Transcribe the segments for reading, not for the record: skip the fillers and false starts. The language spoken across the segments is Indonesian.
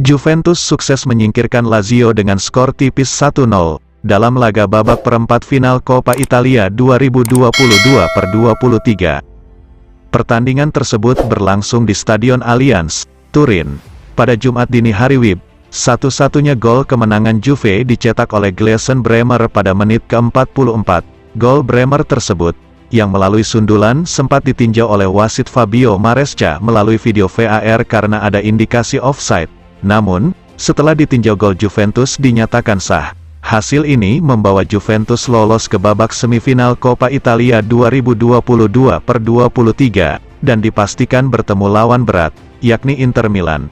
Juventus sukses menyingkirkan Lazio dengan skor tipis 1-0, dalam laga babak perempat final Coppa Italia 2022/23. Pertandingan tersebut berlangsung di Stadion Allianz, Turin. Pada Jumat dini hari WIB, satu-satunya gol kemenangan Juve dicetak oleh Gleison Bremer pada menit ke-44. Gol Bremer tersebut, yang melalui sundulan sempat ditinjau oleh wasit Fabio Maresca melalui video VAR karena ada indikasi offside. Namun, setelah ditinjau gol Juventus dinyatakan sah. Hasil ini membawa Juventus lolos ke babak semifinal Coppa Italia 2022/23, dan dipastikan bertemu lawan berat, yakni Inter Milan.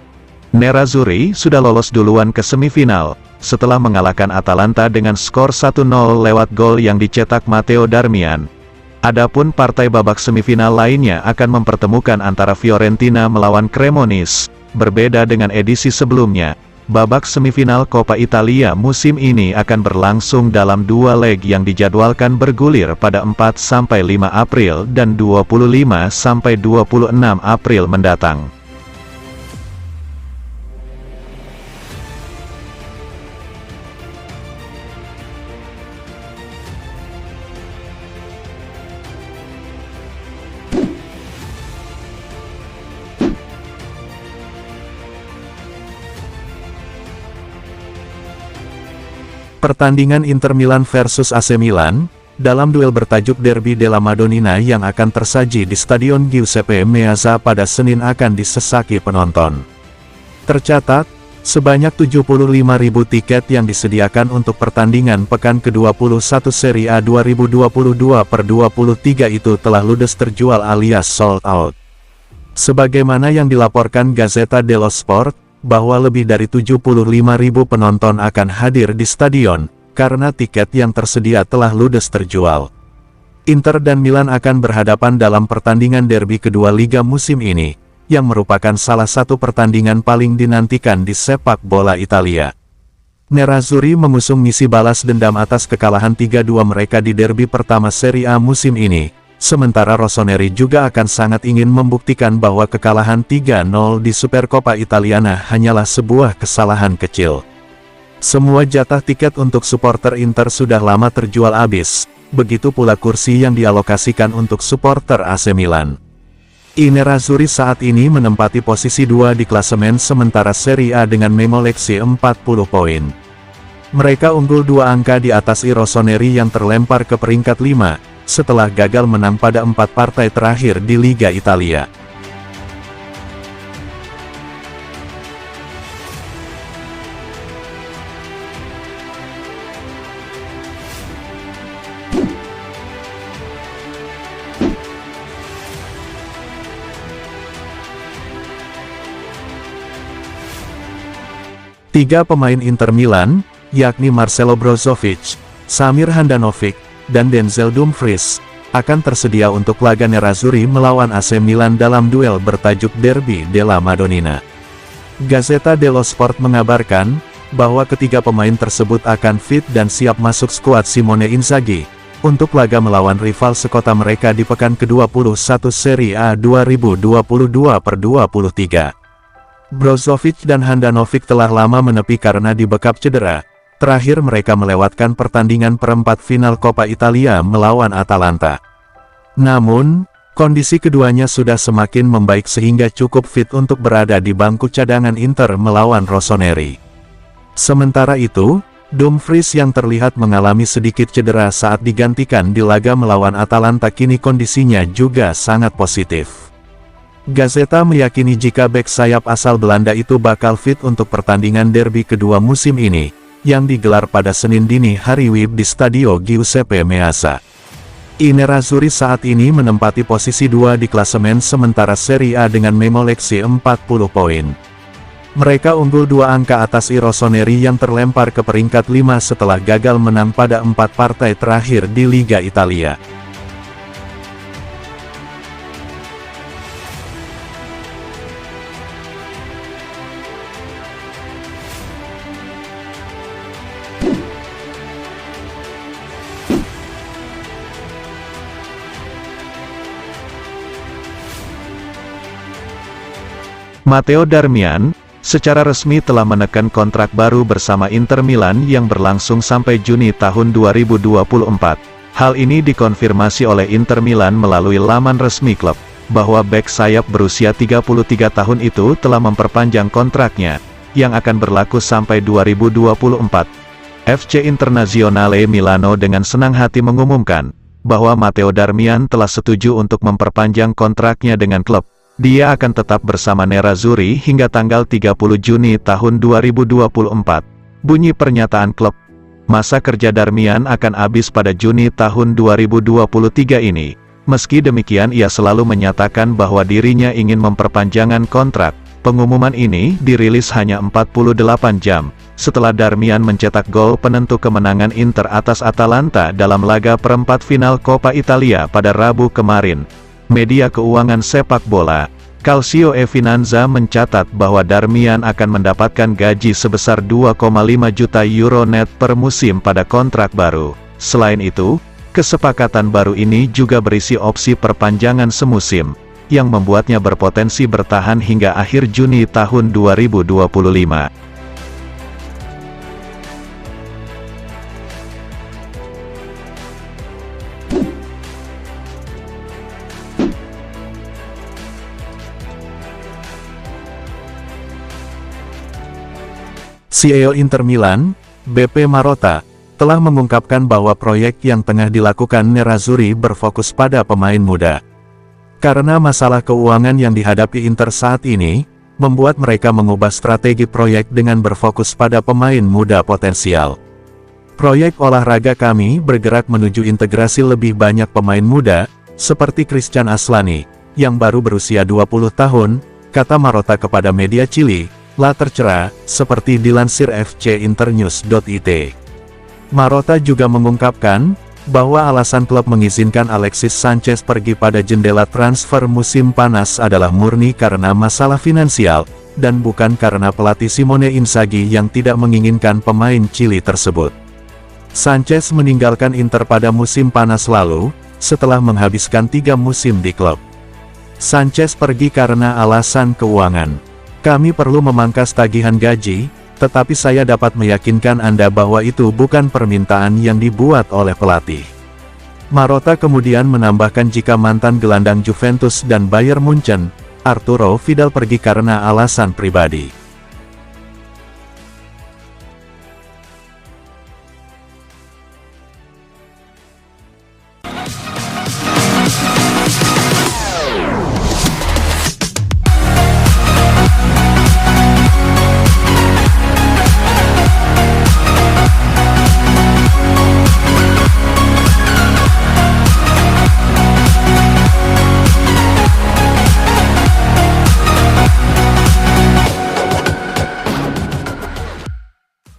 Nerazzurri sudah lolos duluan ke semifinal, setelah mengalahkan Atalanta dengan skor 1-0 lewat gol yang dicetak Matteo Darmian. Adapun partai babak semifinal lainnya akan mempertemukan antara Fiorentina melawan Cremonese. Berbeda dengan edisi sebelumnya, babak semifinal Coppa Italia musim ini akan berlangsung dalam 2 leg yang dijadwalkan bergulir pada 4-5 April dan 25-26 April mendatang. Pertandingan Inter Milan versus AC Milan, dalam duel bertajuk Derby della Madonnina yang akan tersaji di Stadion Giuseppe Meazza pada Senin akan disesaki penonton. Tercatat, sebanyak 75.000 tiket yang disediakan untuk pertandingan pekan ke-21 Serie A 2022/23 itu telah ludes terjual alias sold out. Sebagaimana yang dilaporkan Gazzetta dello Sport, bahwa lebih dari 75.000 penonton akan hadir di stadion, karena tiket yang tersedia telah ludes terjual. Inter dan Milan akan berhadapan dalam pertandingan derby kedua liga musim ini, yang merupakan salah satu pertandingan paling dinantikan di sepak bola Italia. Nerazzurri mengusung misi balas dendam atas kekalahan 3-2 mereka di derby pertama Serie A musim ini. Sementara Rossoneri juga akan sangat ingin membuktikan bahwa kekalahan 3-0 di Supercoppa Italiana hanyalah sebuah kesalahan kecil. Semua jatah tiket untuk supporter Inter sudah lama terjual habis, begitu pula kursi yang dialokasikan untuk supporter AC Milan. Nerazzurri saat ini menempati posisi 2 di klasemen sementara Serie A dengan memoleksi 40 poin. Mereka unggul 2 angka di atas Rossoneri yang terlempar ke peringkat 5, setelah gagal menang pada 4 partai terakhir di Liga Italia. Tiga pemain Inter Milan, yakni Marcelo Brozovic, Samir Handanovic, dan Denzel Dumfries, akan tersedia untuk laga Nerazzurri melawan AC Milan dalam duel bertajuk Derby della Madonnina. Gazzetta dello Sport mengabarkan, bahwa ketiga pemain tersebut akan fit dan siap masuk skuad Simone Inzaghi, untuk laga melawan rival sekota mereka di pekan ke-21 Serie A 2022/23. Brozovic dan Handanovic telah lama menepi karena dibekap cedera. Terakhir mereka melewatkan pertandingan perempat final Coppa Italia melawan Atalanta. Namun, kondisi keduanya sudah semakin membaik sehingga cukup fit untuk berada di bangku cadangan Inter melawan Rossoneri. Sementara itu, Dumfries yang terlihat mengalami sedikit cedera saat digantikan di laga melawan Atalanta kini kondisinya juga sangat positif. Gazzetta meyakini jika bek sayap asal Belanda itu bakal fit untuk pertandingan derby kedua musim ini, yang digelar pada Senin dini hari WIB di Stadio Giuseppe Meazza. Nerazzurri saat ini menempati posisi 2 di klasemen sementara Serie A dengan memoleksi 40 poin. Mereka unggul 2 angka atas Rossoneri yang terlempar ke peringkat 5 setelah gagal menang pada 4 partai terakhir di Liga Italia. Matteo Darmian, secara resmi telah menekan kontrak baru bersama Inter Milan yang berlangsung sampai Juni tahun 2024. Hal ini dikonfirmasi oleh Inter Milan melalui laman resmi klub, bahwa bek sayap berusia 33 tahun itu telah memperpanjang kontraknya, yang akan berlaku sampai 2024. FC Internazionale Milano dengan senang hati mengumumkan, bahwa Matteo Darmian telah setuju untuk memperpanjang kontraknya dengan klub. Dia akan tetap bersama Nerazzurri hingga tanggal 30 Juni tahun 2024. Bunyi pernyataan klub. Masa kerja Darmian akan habis pada Juni tahun 2023 ini. Meski demikian ia selalu menyatakan bahwa dirinya ingin memperpanjangan kontrak. Pengumuman ini dirilis hanya 48 jam setelah Darmian mencetak gol penentu kemenangan Inter atas Atalanta dalam laga perempat final Coppa Italia pada Rabu kemarin. Media keuangan sepak bola, Calcio e Finanza mencatat bahwa Darmian akan mendapatkan gaji sebesar 2,5 juta euro net per musim pada kontrak baru. Selain itu, kesepakatan baru ini juga berisi opsi perpanjangan semusim, yang membuatnya berpotensi bertahan hingga akhir Juni tahun 2025. CEO Inter Milan, BP Marotta, telah mengungkapkan bahwa proyek yang tengah dilakukan Nerazzurri berfokus pada pemain muda. Karena masalah keuangan yang dihadapi Inter saat ini, membuat mereka mengubah strategi proyek dengan berfokus pada pemain muda potensial. Proyek olahraga kami bergerak menuju integrasi lebih banyak pemain muda, seperti Christian Aslani, yang baru berusia 20 tahun, kata Marotta kepada media Chili. La tercera, seperti dilansir fcinternews.it. Marotta juga mengungkapkan, bahwa alasan klub mengizinkan Alexis Sanchez pergi pada jendela transfer musim panas adalah murni karena masalah finansial, dan bukan karena pelatih Simone Inzaghi yang tidak menginginkan pemain Chili tersebut. Sanchez meninggalkan Inter pada musim panas lalu, setelah menghabiskan 3 musim di klub. Sanchez pergi karena alasan keuangan. Kami perlu memangkas tagihan gaji, tetapi saya dapat meyakinkan Anda bahwa itu bukan permintaan yang dibuat oleh pelatih. Marotta kemudian menambahkan jika mantan gelandang Juventus dan Bayern Munchen, Arturo Vidal pergi karena alasan pribadi.